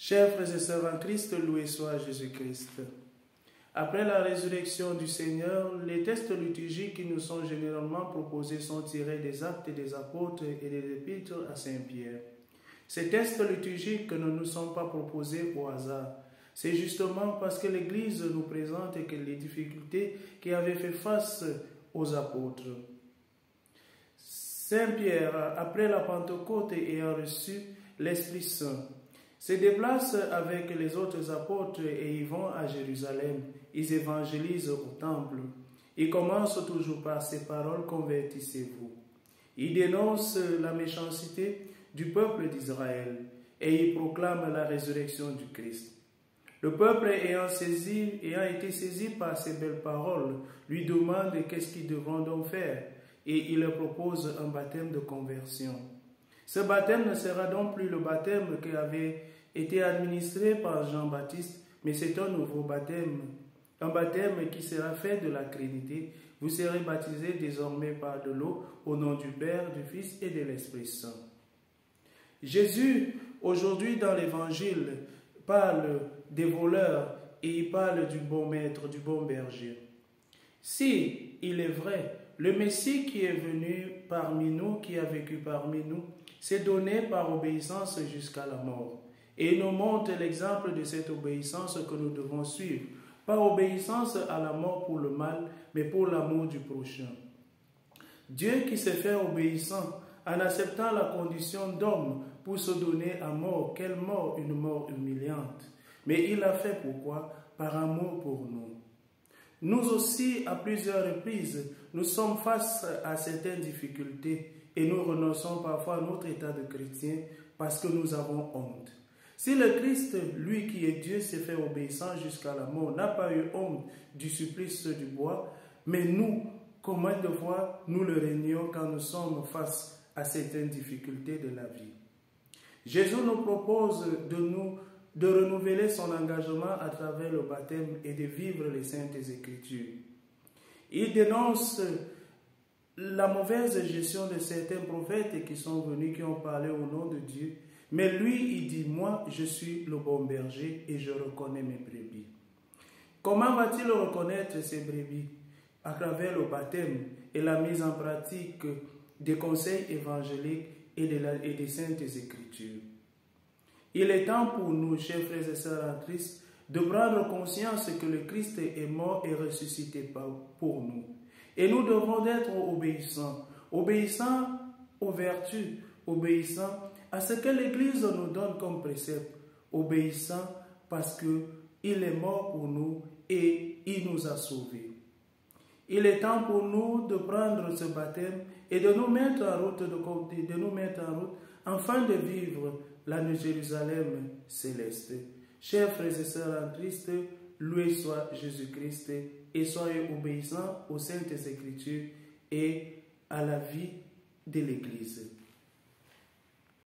Chers frères et sœurs en Christ, loué soit Jésus-Christ. Après la résurrection du Seigneur, les textes liturgiques qui nous sont généralement proposés sont tirés des actes des apôtres et des épîtres à Saint-Pierre. Ces textes liturgiques ne nous sont pas proposés au hasard. C'est justement parce que l'Église nous présente que les difficultés qui avaient fait face aux apôtres. Saint-Pierre, après la Pentecôte ayant reçu l'Esprit Saint, se déplace avec les autres apôtres et ils vont à Jérusalem. Ils évangélisent au temple. Ils commencent toujours par ces paroles: convertissez-vous. Ils dénoncent la méchanceté du peuple d'Israël et ils proclament la résurrection du Christ. Le peuple ayant été saisi par ces belles paroles, lui demande qu'est-ce qu'ils devront donc faire et il leur propose un baptême de conversion. Ce baptême ne sera donc plus le baptême qui avait été administré par Jean-Baptiste, mais c'est un nouveau baptême, un baptême qui sera fait de la Trinité. Vous serez baptisés désormais par de l'eau au nom du Père, du Fils et de l'Esprit Saint. Jésus, aujourd'hui dans l'Évangile, parle des voleurs et il parle du bon maître, du bon berger. Si, il est vrai, le Messie qui est venu parmi nous, qui a vécu parmi nous, s'est donné par obéissance jusqu'à la mort. Et il nous montre l'exemple de cette obéissance que nous devons suivre. Pas obéissance à la mort pour le mal, mais pour l'amour du prochain. Dieu qui s'est fait obéissant en acceptant la condition d'homme pour se donner à mort. Quelle mort? Une mort humiliante. Mais il l'a fait pourquoi? Par amour pour nous. Nous aussi, à plusieurs reprises, nous sommes face à certaines difficultés et nous renonçons parfois à notre état de chrétien parce que nous avons honte. Si le Christ, lui qui est Dieu, s'est fait obéissant jusqu'à la mort, n'a pas eu honte du supplice du bois, mais nous, combien de fois nous le régnons quand nous sommes face à certaines difficultés de la vie? Jésus nous propose de renouveler son engagement à travers le baptême et de vivre les Saintes Écritures. Il dénonce la mauvaise gestion de certains prophètes qui sont venus, qui ont parlé au nom de Dieu. Mais lui, il dit: moi, je suis le bon berger et je reconnais mes brebis. Comment va-t-il reconnaître ces brebis? À travers le baptême et la mise en pratique des conseils évangéliques et des Saintes Écritures. Il est temps pour nous, chers frères et sœurs en Christ, de prendre conscience que le Christ est mort et ressuscité pour nous. Et nous devons être obéissants, obéissants aux vertus, obéissants à ce que l'Église nous donne comme précepte, obéissants parce qu'il est mort pour nous et il nous a sauvés. Il est temps pour nous de prendre ce baptême et de nous mettre en route, afin de vivre la Jérusalem céleste. Chers frères et sœurs en Christ, loué soit Jésus-Christ et soyez obéissants aux Saintes Écritures et à la vie de l'Église.